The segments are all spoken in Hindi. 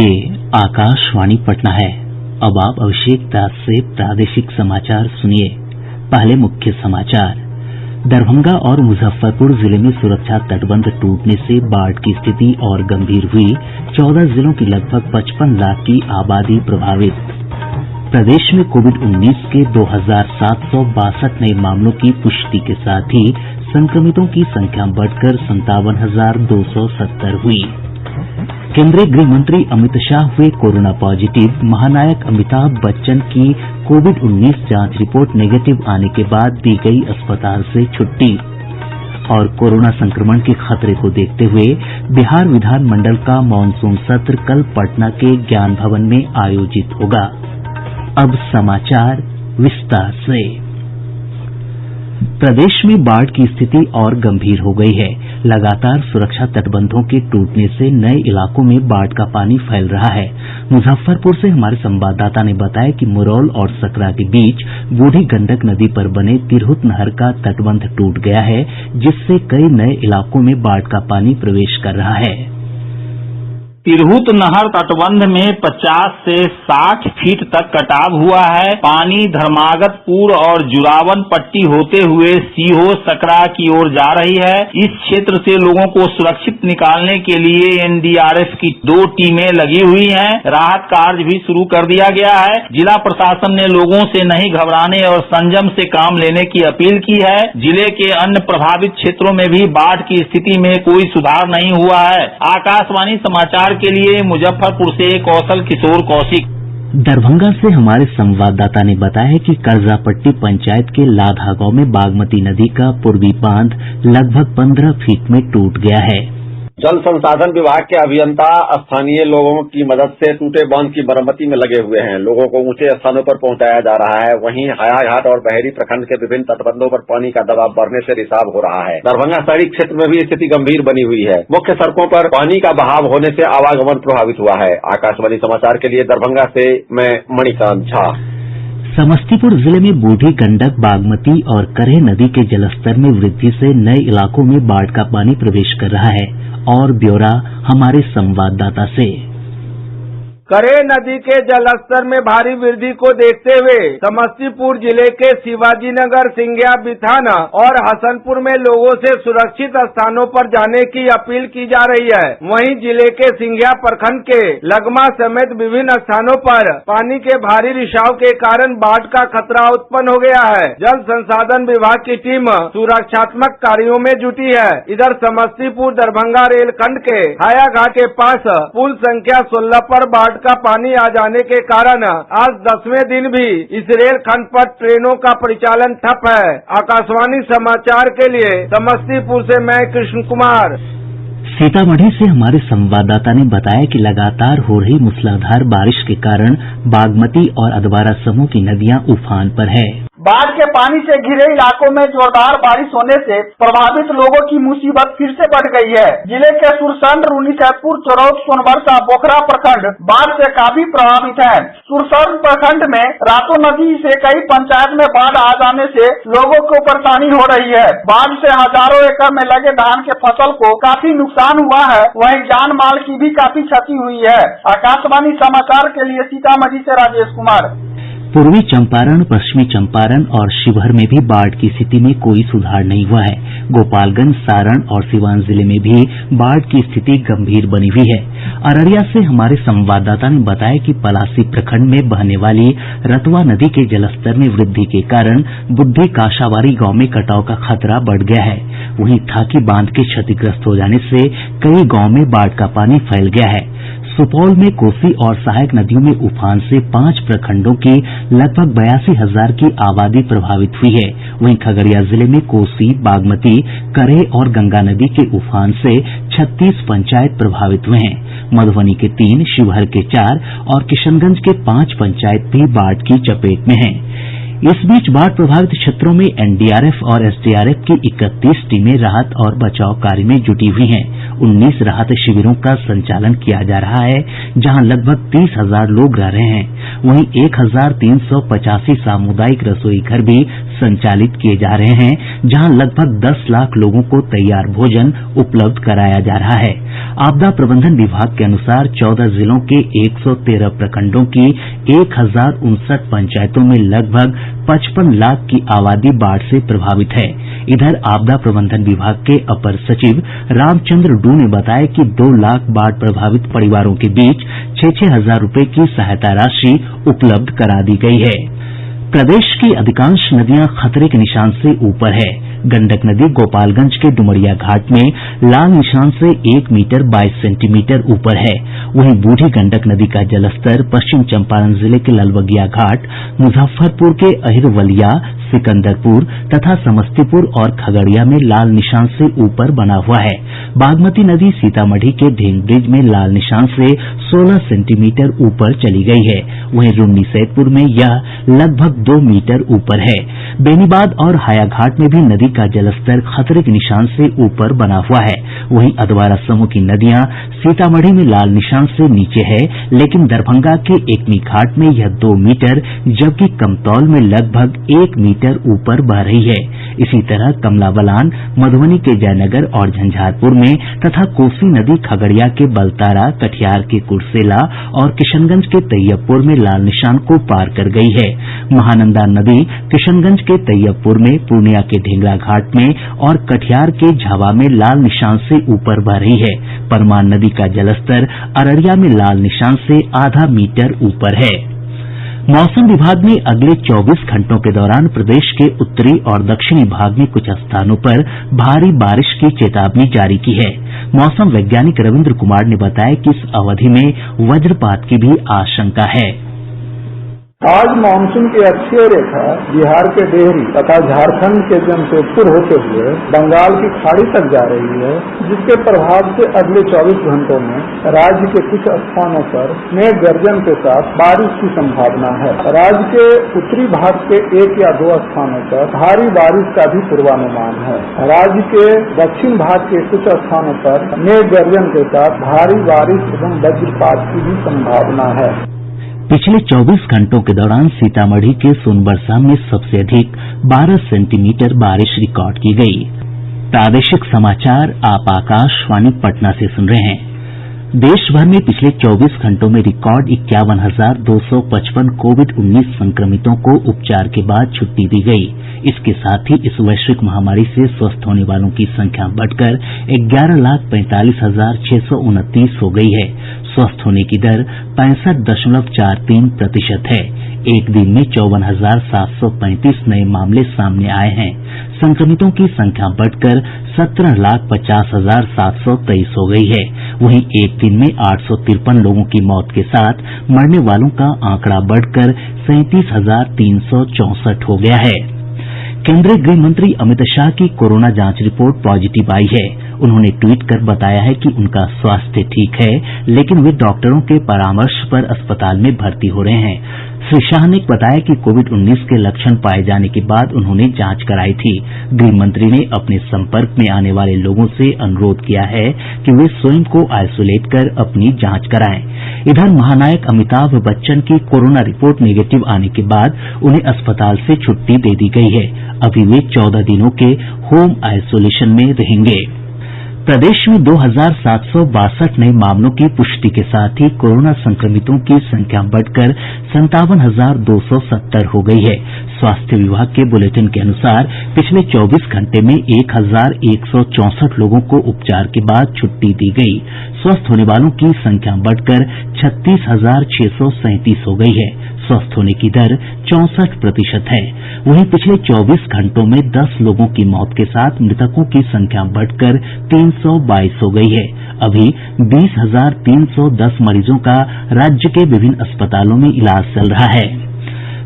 ये आकाशवाणी पटना है। अब आप अभिषेक दास से प्रादेशिक समाचार सुनिए। पहले मुख्य समाचार। दरभंगा और मुजफ्फरपुर जिले में सुरक्षा तटबंध टूटने से बाढ़ की स्थिति और गंभीर हुई। 14 जिलों की लगभग 55 लाख की आबादी प्रभावित। प्रदेश में कोविड-19 के 2762 नये मामलों की पुष्टि के साथ ही संक्रमितों की संख्या बढ़कर 57,270 हुई। केंद्रीय गृह मंत्री अमित शाह हुए कोरोना पॉजिटिव। महानायक अमिताभ बच्चन की कोविड-19 जांच रिपोर्ट नेगेटिव आने के बाद दी गई अस्पताल से छुट्टी। और कोरोना संक्रमण के खतरे को देखते हुए बिहार विधानमंडल का मॉनसून सत्र कल पटना के ज्ञान भवन में आयोजित होगा। अब समाचार विस्तार से। प्रदेश में बाढ़ की स्थिति और गंभीर हो गई है। लगातार सुरक्षा तटबंधों के टूटने से नये इलाकों में बाढ़ का पानी फैल रहा है। मुजफ्फरपुर से हमारे संवाददाता ने बताया कि मुरौल और सकरा के बीच बूढ़ी गंडक नदी पर बने तिरहुत नहर का तटबंध टूट गया है, जिससे कई नये इलाकों में बाढ़ का पानी प्रवेश कर रहा है। तिरहुत नहर तटबंध में 50 से 60 फीट तक कटाव हुआ है। पानी धर्मागतपुर और जुरावन पट्टी होते हुए सीहो सकरा की ओर जा रही है। इस क्षेत्र से लोगों को सुरक्षित निकालने के लिए एनडीआरएफ की 2 टीमें लगी हुई हैं। राहत कार्य भी शुरू कर दिया गया है। जिला प्रशासन ने लोगों से नहीं घबराने और संयम से काम लेने की अपील की है। जिले के अन्य प्रभावित क्षेत्रों में भी बाढ़ की स्थिति में कोई सुधार नहीं हुआ है। आकाशवाणी समाचार के लिए मुजफ्फरपुर से कौशल किशोर कौशिक। दरभंगा से हमारे संवाददाता ने बताया कि करजापट्टी पंचायत के लाधा गांव में बागमती नदी का पूर्वी बांध लगभग 15 फीट में टूट गया है। जल संसाधन विभाग के अभियंता स्थानीय लोगों की मदद से टूटे बांध की मरम्मती में लगे हुए हैं। लोगों को ऊंचे स्थानों पर पहुंचाया जा रहा है। वहीं हायाघाट और बहेड़ी प्रखंड के विभिन्न तटबंधों पर पानी का दबाव बढ़ने से रिसाव हो रहा है। दरभंगा शहरी क्षेत्र में भी स्थिति गंभीर बनी हुई है। मुख्य सड़कों पर पानी का बहाव होने से आवागमन प्रभावित हुआ है। आकाशवाणी समाचार के लिए दरभंगा से मैं मणिकांत झा। समस्तीपुर जिले में बूढ़ी गंडक, बागमती और करेह नदी के जलस्तर में वृद्धि से नये इलाकों में बाढ़ का पानी प्रवेश कर रहा है। और ब्यौरा हमारे संवाददाता से। करेह नदी के जलस्तर में भारी वृद्धि को देखते हुए समस्तीपुर जिले के शिवाजीनगर, सिंघिया, बिथाना और हसनपुर में लोगों से सुरक्षित स्थानों पर जाने की अपील की जा रही है। वहीं जिले के सिंघिया प्रखंड के लगमा समेत विभिन्न स्थानों पर पानी के भारी रिसाव के कारण बाढ़ का खतरा उत्पन्न हो गया है। जल संसाधन विभाग की टीम सुरक्षात्मक कार्यों में जुटी है। इधर समस्तीपुर दरभंगा रेलखंड के हायाघाट के पास पुल संख्या 16 पर बाढ़ का पानी आ जाने के कारण आज 10वें दिन भी इस रेलखंड पर ट्रेनों का परिचालन ठप है। आकाशवाणी समाचार के लिए समस्तीपुर से मैं कृष्ण कुमार। सीतामढ़ी से हमारे संवाददाता ने बताया कि लगातार हो रही मूसलाधार बारिश के कारण बागमती और अधवारा समूह की नदियां उफान पर है। बाढ़ के पानी से घिरे इलाकों में जोरदार बारिश होने से प्रभावित लोगों की मुसीबत फिर से बढ़ गई है। जिले के सुरसंड, रूनीसैदपुर, चरौद, सोनबरसा, बोखरा प्रखंड बाढ़ से काफी प्रभावित है। सुरसंड प्रखंड में रातो नदी से कई पंचायत में बाढ़ आ जाने से लोगों को परेशानी हो रही है। बाढ़ से हजारों एकड़ में लगे धान के फसल को काफी नुकसान हुआ है। वहीं जान माल की भी काफी क्षति हुई है। आकाशवाणी समाचार के लिए सीतामढ़ी से राजेश कुमार। पूर्वी चंपारण, पश्चिमी चंपारण और शिवहर में भी बाढ़ की स्थिति में कोई सुधार नहीं हुआ है। गोपालगंज, सारण और सिवान जिले में भी बाढ़ की स्थिति गंभीर बनी हुई है। अररिया से हमारे संवाददाता ने बताया कि पलासी प्रखंड में बहने वाली रतवा नदी के जलस्तर में वृद्धि के कारण बुद्धि काशावारी गांव में कटाव का खतरा बढ़ गया है। वहीं थाकी बांध के क्षतिग्रस्त हो जाने से कई गांव में बाढ़ का पानी फैल गया है। सुपौल में कोसी और सहायक नदियों में उफान से 5 प्रखंडों की लगभग 82,000 की आबादी प्रभावित हुई है। वहीं खगड़िया जिले में कोसी, बागमती, करेह और गंगा नदी के उफान से 36 पंचायत प्रभावित हुए हैं। मधुबनी के 3, शिवहर के 4 और किशनगंज के 5 पंचायत भी बाढ़ की चपेट में हैं। इस बीच बाढ़ प्रभावित क्षेत्रों में एनडीआरएफ और एसडीआरएफ की 31 टीमें राहत और बचाव कार्य में जुटी हुई हैं। 19 राहत शिविरों का संचालन किया जा रहा है, जहां लगभग 30,000 लोग रह रहे हैं। वहीं 1,385 सामुदायिक रसोई घर भी संचालित किए जा रहे हैं, जहां लगभग 10 लाख लोगों को तैयार भोजन उपलब्ध कराया जा रहा है। आपदा प्रबंधन विभाग के अनुसार 14 जिलों के 113 प्रखंडों की 1059 पंचायतों में लगभग 55 लाख की आबादी बाढ़ से प्रभावित है। इधर आपदा प्रबंधन विभाग के अपर सचिव रामचंद्र डू ने बताया कि 2 लाख बाढ़ प्रभावित परिवारों के बीच 6-6 हजार रूपये की सहायता राशि उपलब्ध करा दी गयी है। प्रदेश की अधिकांश नदियां खतरे के निशान से ऊपर है। गंडक नदी गोपालगंज के डुमरिया घाट में लाल निशान से 1 मीटर 22 सेंटीमीटर ऊपर है। वहीं बूढ़ी गंडक नदी का जलस्तर पश्चिम चंपारण जिले के ललबगिया घाट, मुजफ्फरपुर के अहिरवलिया, सिकंदरपुर तथा समस्तीपुर और खगड़िया में लाल निशान से ऊपर बना हुआ है। बागमती नदी सीतामढ़ी के ढेंग ब्रिज में लाल निशान से 16 सेंटीमीटर ऊपर चली गई है। वहीं रून्नीसैदपुर में यह लगभग 2 मीटर ऊपर है। बेनीबाद और हायाघाट में भी नदी का जलस्तर खतरे के निशान से ऊपर बना हुआ है। वहीं अधवारा समूह की नदियां सीतामढ़ी में लाल निशान से नीचे है, लेकिन दरभंगा के एकमी घाट में यह 2 मीटर जबकि कमतौल में लगभग 1 मीटर ऊपर बह रही है। इसी तरह कमला बलान मधुबनी के जयनगर और झंझारपुर में तथा कोसी नदी खगड़िया के बलतारा, कटिहार के कुर्सेला और किशनगंज के तैयबपुर में लाल निशान को पार कर गई है। महानंदा नदी किशनगंज के तैयबपुर में, पूर्णिया के ढेंगरा घाट में और कटिहार के झावा में लाल निशान से ऊपर बह रही है। परमान नदी का जलस्तर अररिया में लाल निशान से आधा मीटर ऊपर है। मौसम विभाग ने अगले 24 घंटों के दौरान प्रदेश के उत्तरी और दक्षिणी भाग में कुछ स्थानों पर भारी बारिश की चेतावनी जारी की है। मौसम वैज्ञानिक रविन्द्र कुमार ने बताया कि इस अवधि में वज्रपात की भी आशंका है। आज मानसून की अक्षीय रेखा बिहार के डेहरी तथा झारखंड के जमशेदपुर होते हुए बंगाल की खाड़ी तक जा रही है, जिसके प्रभाव से अगले 24 घंटों में राज्य के कुछ स्थानों पर मेघ गर्जन के साथ बारिश की संभावना है। राज्य के उत्तरी भाग के 1 या 2 स्थानों पर भारी बारिश का भी पूर्वानुमान है। राज्य के दक्षिण भाग के कुछ स्थानों पर मेघ गर्जन के साथ भारी बारिश एवं वज्रपात की भी संभावना है। पिछले 24 घंटों के दौरान सीतामढ़ी के सोनबरसा में सबसे अधिक 12 सेंटीमीटर बारिश रिकॉर्ड की गयी। प्रादेशिक समाचार आप आकाशवाणी पटना से सुन रहे हैं। देश भर में पिछले 24 घंटों में रिकॉर्ड 51,255 कोविड-19 संक्रमितों को उपचार के बाद छुट्टी दी गयी। इसके साथ ही इस वैश्विक महामारी से स्वस्थ होने वालों की संख्या बढ़कर 11,45,629 हो गयी है। स्वस्थ होने की दर 65.43% है। एक दिन में 54,735 नये मामले सामने आए हैं। संक्रमितों की संख्या बढ़कर 17,50,723 हो गई है। वहीं एक दिन में 853 लोगों की मौत के साथ मरने वालों का आंकड़ा बढ़कर 37,364 हो गया है। केंद्रीय गृह मंत्री अमित शाह की कोरोना जांच रिपोर्ट पॉजिटिव आई है। उन्होंने ट्वीट कर बताया है कि उनका स्वास्थ्य ठीक है, लेकिन वे डॉक्टरों के परामर्श पर अस्पताल में भर्ती हो रहे हैं। श्री शाह ने बताया कि कोविड-19 के लक्षण पाए जाने के बाद उन्होंने जांच कराई थी। गृह मंत्री ने अपने संपर्क में आने वाले लोगों से अनुरोध किया है कि वे स्वयं को आइसोलेट कर अपनी जांच कराएं। इधर महानायक अमिताभ बच्चन की कोरोना रिपोर्ट नेगेटिव आने के बाद उन्हें अस्पताल से छुट्टी दे दी गई है। अभी वे 14 दिनों के होम आइसोलेशन में रहेंगे। प्रदेश में 2,762 नये मामलों की पुष्टि के साथ ही कोरोना संक्रमितों की संख्या बढ़कर 57,270 हो गई है। स्वास्थ्य विभाग के बुलेटिन के अनुसार पिछले 24 घंटे में 1,164 लोगों को उपचार के बाद छुट्टी दी गई। स्वस्थ होने वालों की संख्या बढ़कर 36,637 हो गई है। स्वस्थ होने की दर 64% है। वहीं पिछले 24 घंटों में 10 लोगों की मौत के साथ मृतकों की संख्या बढ़कर 322 हो गई है। अभी 20,310 मरीजों का राज्य के विभिन्न अस्पतालों में इलाज चल रहा है।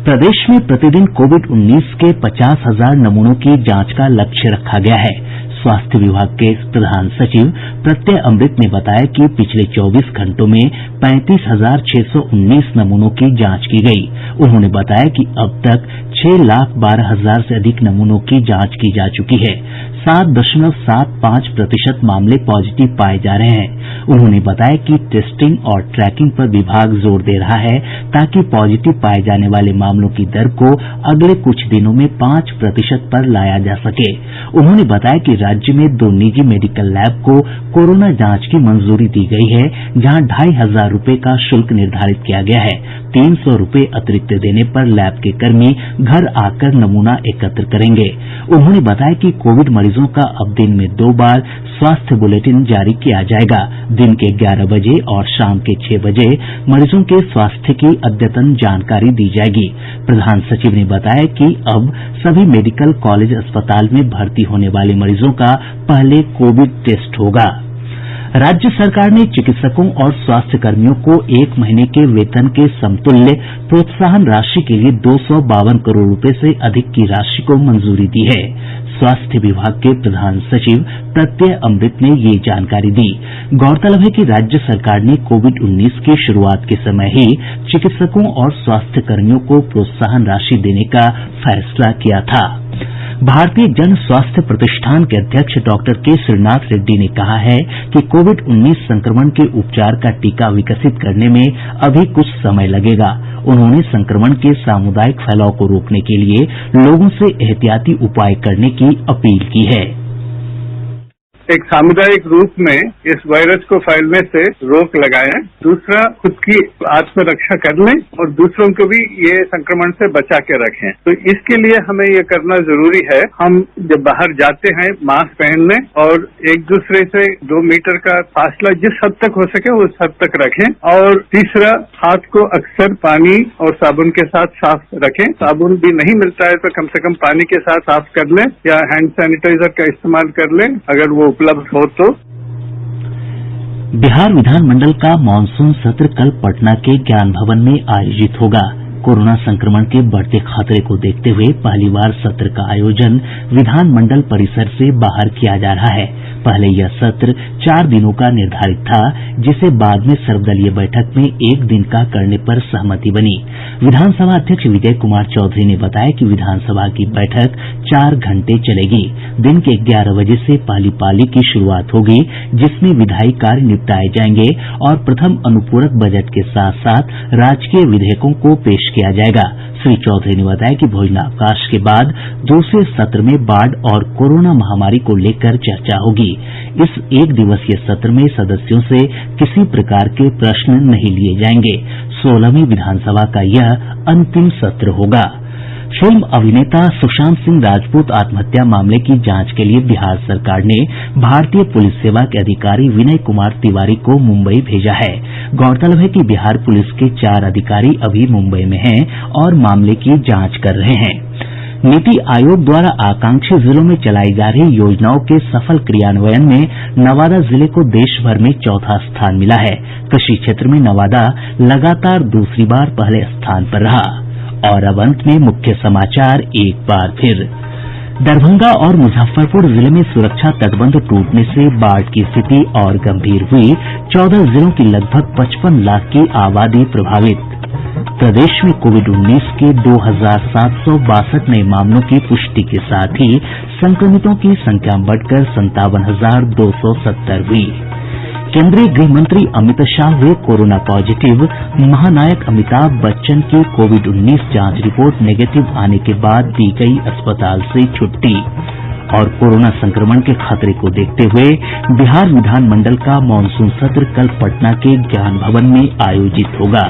प्रदेश में प्रतिदिन कोविड-19 के 50,000 नमूनों की जांच का लक्ष्य रखा गया है। स्वास्थ्य विभाग के प्रधान सचिव प्रत्यय अमृत ने बताया कि पिछले 24 घंटों में 35,619 नमूनों की जांच की गई। उन्होंने बताया कि अब तक 6,12,000 से अधिक नमूनों की जांच की जा चुकी है। 7.75% मामले पॉजिटिव पाए जा रहे हैं। उन्होंने बताया कि टेस्टिंग और ट्रैकिंग पर विभाग जोर दे रहा है ताकि पॉजिटिव पाए जाने वाले मामलों की दर को अगले कुछ दिनों में 5% पर लाया जा सके। उन्होंने बताया कि राज्य में 2 निजी मेडिकल लैब को कोरोना जांच की मंजूरी दी गई है, जहां 2,500 रूपये का शुल्क निर्धारित किया गया है। 300 रूपये अतिरिक्त देने पर लैब के कर्मी घर आकर नमूना एकत्र करेंगे। उन्होंने बताया कि कोविड मरीजों का अब दिन में 2 बार स्वास्थ्य बुलेटिन जारी किया जाएगा। दिन के 11 बजे और शाम के 6 बजे मरीजों के स्वास्थ्य की अद्यतन जानकारी दी जाएगी। प्रधान सचिव ने बताया कि अब सभी मेडिकल कॉलेज अस्पताल में भर्ती होने वाले मरीजों का पहले कोविड टेस्ट होगा। राज्य सरकार ने चिकित्सकों और स्वास्थ्य कर्मियों को 1 महीने के वेतन के समतुल्य प्रोत्साहन राशि के लिए 252 करोड़ रुपए से अधिक की राशि को मंजूरी दी है। स्वास्थ्य विभाग के प्रधान सचिव प्रत्यय अमृत ने ये जानकारी दी। गौरतलब है कि राज्य सरकार ने कोविड-19 की शुरूआत के समय ही चिकित्सकों और स्वास्थ्य कर्मियों को प्रोत्साहन राशि देने का फैसला किया था। भारतीय जन स्वास्थ्य प्रतिष्ठान के अध्यक्ष डॉक्टर के श्रीनाथ रेड्डी ने कहा है कि कोविड-19 संक्रमण के उपचार का टीका विकसित करने में अभी कुछ समय लगेगा। उन्होंने संक्रमण के सामुदायिक फैलाव को रोकने के लिए लोगों से एहतियाती उपाय करने की अपील की है। एक सामुदायिक रूप में इस वायरस को फैलने से रोक लगाएं। दूसरा, खुद की आत्मरक्षा कर लें और दूसरों को भी ये संक्रमण से बचा के रखें। तो इसके लिए हमें ये करना जरूरी है। हम जब बाहर जाते हैं मास्क पहन लें और एक दूसरे से 2 मीटर का फासला जिस हद तक हो सके उस हद तक रखें। और तीसरा, हाथ को अक्सर पानी और साबुन के साथ साफ रखें। साबुन भी नहीं मिलता है तो कम से कम पानी के साथ साफ कर लें या हैंड सैनिटाइजर का इस्तेमाल कर लें अगर वो उपलब्ध हो तो। बिहार विधानमंडल का मानसून सत्र कल पटना के ज्ञान भवन में आयोजित होगा। कोरोना संक्रमण के बढ़ते खतरे को देखते हुए पहली बार सत्र का आयोजन विधानमंडल परिसर से बाहर किया जा रहा है। पहले यह सत्र 4 दिनों का निर्धारित था, जिसे बाद में सर्वदलीय बैठक में 1 दिन का करने पर सहमति बनी। विधानसभा अध्यक्ष विजय कुमार चौधरी ने बताया कि विधानसभा की बैठक 4 घंटे चलेगी। दिन के 11 बजे से पहली पाली की शुरूआत होगी, जिसमें विधायी कार्य निपटाए जाएंगे और प्रथम अनुपूरक बजट के साथ साथ राजकीय विधेयकों को पेश किया जाएगा। श्री चौधरी ने बताया कि भोजनावकाश के बाद दूसरे सत्र में बाढ़ और कोरोना महामारी को लेकर चर्चा होगी। इस 1 दिवसीय सत्र में सदस्यों से किसी प्रकार के प्रश्न नहीं लिए जाएंगे। 16वीं विधानसभा का यह अंतिम सत्र होगा। फिल्म अभिनेता सुशांत सिंह राजपूत आत्महत्या मामले की जांच के लिए बिहार सरकार ने भारतीय पुलिस सेवा के अधिकारी विनय कुमार तिवारी को मुंबई भेजा है। गौरतलब है कि बिहार पुलिस के 4 अधिकारी अभी मुंबई में हैं और मामले की जांच कर रहे हैं। नीति आयोग द्वारा आकांक्षी जिलों में चलाई जा रही योजनाओं के सफल क्रियान्वयन में नवादा जिले को देश भर में 4था स्थान मिला है। कृषि क्षेत्र में नवादा लगातार दूसरी बार पहले स्थान पर रहा। और अब अंत में मुख्य समाचार एक बार फिर। दरभंगा और मुजफ्फरपुर जिले में सुरक्षा तटबंध टूटने से बाढ़ की स्थिति और गंभीर हुई। 14 जिलों की लगभग 55 लाख की आबादी प्रभावित। प्रदेश में कोविड-19 के 2,762 नए मामलों की पुष्टि के साथ ही संक्रमितों की संख्या बढ़कर 57,270 हुई। केंद्रीय गृह मंत्री अमित शाह हुए कोरोना पॉजिटिव। महानायक अमिताभ बच्चन की कोविड-19 जांच रिपोर्ट नेगेटिव आने के बाद दी गई अस्पताल से छुट्टी। और कोरोना संक्रमण के खतरे को देखते हुए बिहार विधानमंडल का मानसून सत्र कल पटना के ज्ञान भवन में आयोजित होगा।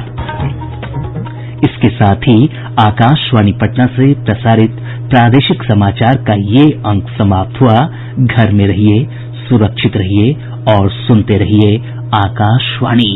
इसके साथ ही आकाशवाणी पटना से प्रसारित प्रादेशिक समाचार का ये अंक समाप्त हुआ। घर में रहिए, सुरक्षित रहिए और सुनते रहिए आकाशवाणी।